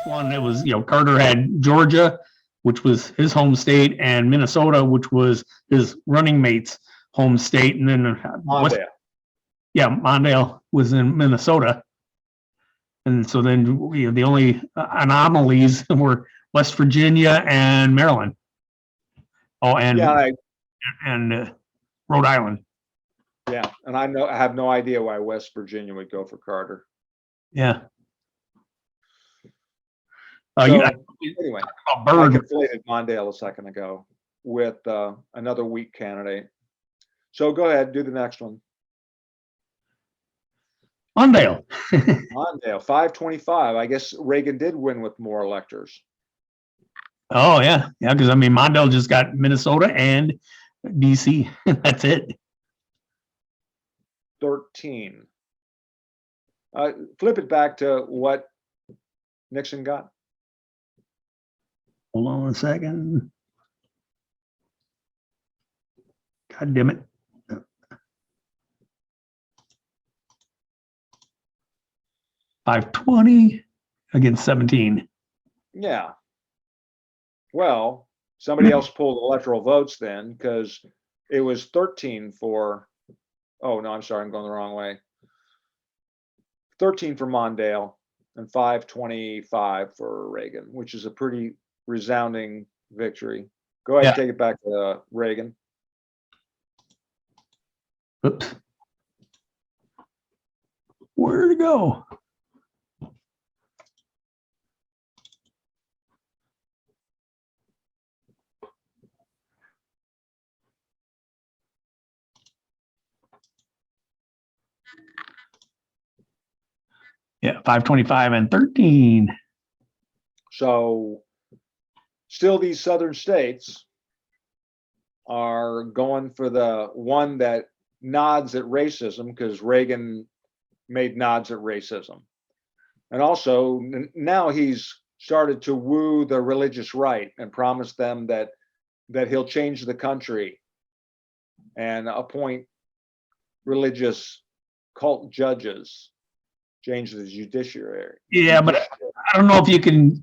last one, it was, Carter had Georgia, which was his home state, and Minnesota, which was his running mate's home state. And then Mondale. Mondale was in Minnesota. And so then the only anomalies were West Virginia and Maryland. Oh, and Rhode Island. Yeah, and I have no idea why West Virginia would go for Carter. Yeah. Anyway, I conflated Mondale a second ago with another weak candidate. So go ahead, do the next one. Mondale. Mondale, 525. I guess Reagan did win with more electors. Oh, yeah. Yeah, because, Mondale just got Minnesota and D.C. That's it. 13. Flip it back to what Nixon got. Hold on a second. God damn it. $520 against 17. Yeah. Well, somebody else pulled electoral votes then, because it was 13 for. Oh no, I'm sorry, I'm going the wrong way. 13 for Mondale and 525 for Reagan, which is a pretty resounding victory. Go ahead and take it back to Reagan. Oops. Where'd it go? Yeah, 525 and 13. So still these southern states are going for the one that nods at racism, because Reagan made nods at racism. And also now he's started to woo the religious right and promise them that he'll change the country and appoint religious cult judges, change the judiciary. Yeah, but I don't know if you can,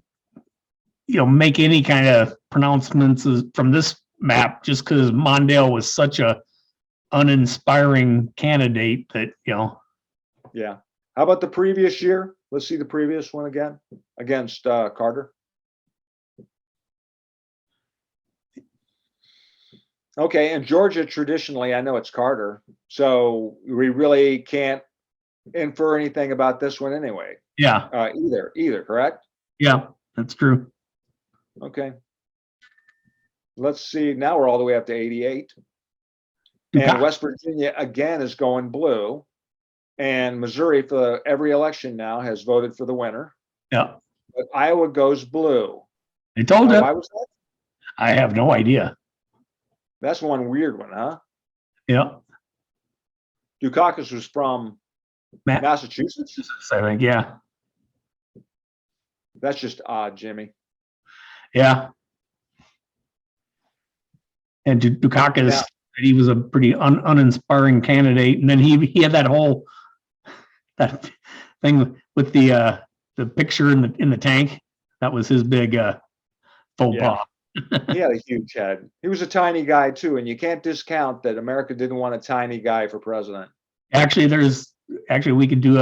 make any kind of pronouncements from this map, just because Mondale was such a uninspiring candidate that, Yeah. How about the previous year? Let's see the previous one again against Carter. Okay, and Georgia traditionally, I know it's Carter, so we really can't infer anything about this one anyway. Yeah. Either, correct? Yeah, that's true. Okay. Let's see. Now we're all the way up to 88. And West Virginia again is going blue. And Missouri, for every election now, has voted for the winner. Yeah. But Iowa goes blue. I told you. Why was that? I have no idea. That's one weird one, huh? Yeah. Dukakis was from Massachusetts? I think, yeah. That's just odd, Jimmy. Yeah. And Dukakis, he was a pretty uninspiring candidate. And then he had that whole thing with the picture in the tank. That was his big faux pas. He had a huge head. He was a tiny guy too, and you can't discount that America didn't want a tiny guy for president. Actually, we could do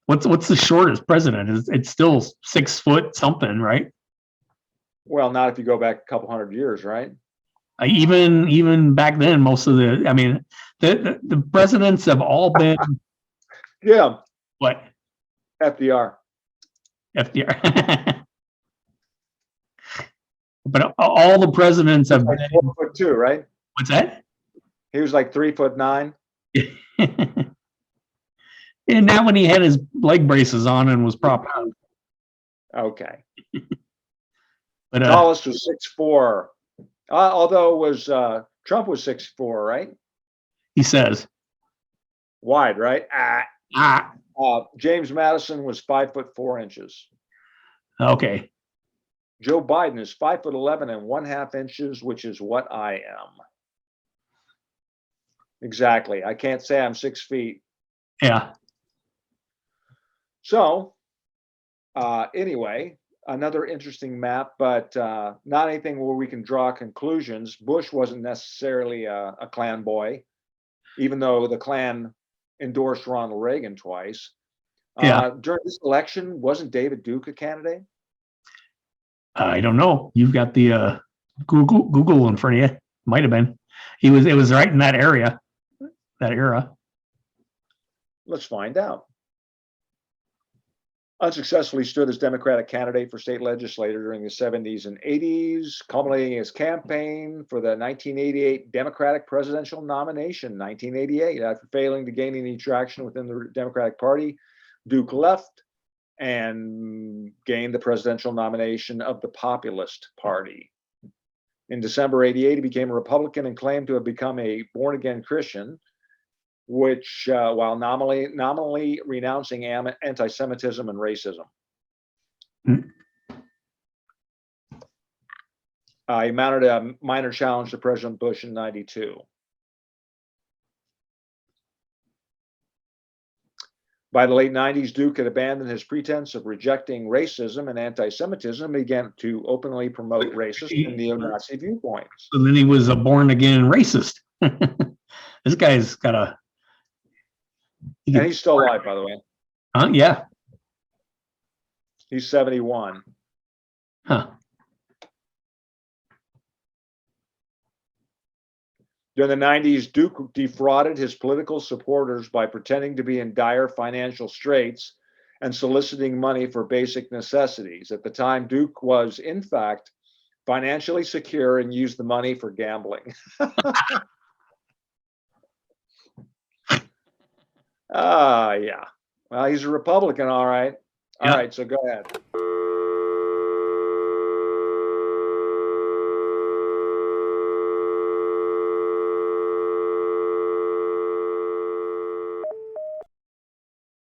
what's the shortest president? It's still 6 foot something, right? Well, not if you go back a couple hundred years, right? Even back then, most of the presidents have all been. Yeah. What? FDR. But all the presidents have been 4'2", right? What's that? He was like 3'9". And now when he had his leg braces on and was propped up. Okay. But tallest was 6'4". Although was Trump was 6'4", right? He says. Wide, right? James Madison was 5'4". Okay. Joe Biden is 5'11" and 1/2 inches, which is what I am. Exactly. I can't say I'm 6 feet. Yeah. So Anyway, another interesting map, but not anything where we can draw conclusions. Bush wasn't necessarily a Klan boy, even though the Klan endorsed Ronald Reagan twice. Yeah. During this election, wasn't David Duke a candidate? I don't know. You've got the Google in front of you. Might have been. It was right in that area, that era. Let's find out. Unsuccessfully stood as Democratic candidate for state legislator during the 70s and 80s, culminating his campaign for the 1988 Democratic presidential nomination. 1988, after failing to gain any traction within the Democratic Party, Duke left and gained the presidential nomination of the Populist Party. In December 88, he became a Republican and claimed to have become a born-again Christian, which, while nominally renouncing anti-Semitism and racism. He mounted a minor challenge to President Bush in 92. By the late 90s, Duke had abandoned his pretense of rejecting racism and anti-Semitism and began to openly promote racist and neo-Nazi viewpoints. And then he was a born-again racist. This guy's got a... And he's still alive, by the way. Yeah. He's 71. Huh. During the 90s, Duke defrauded his political supporters by pretending to be in dire financial straits and soliciting money for basic necessities. At the time, Duke was, in fact, financially secure and used the money for gambling. Yeah. Well, he's a Republican, all right. All right, so go ahead.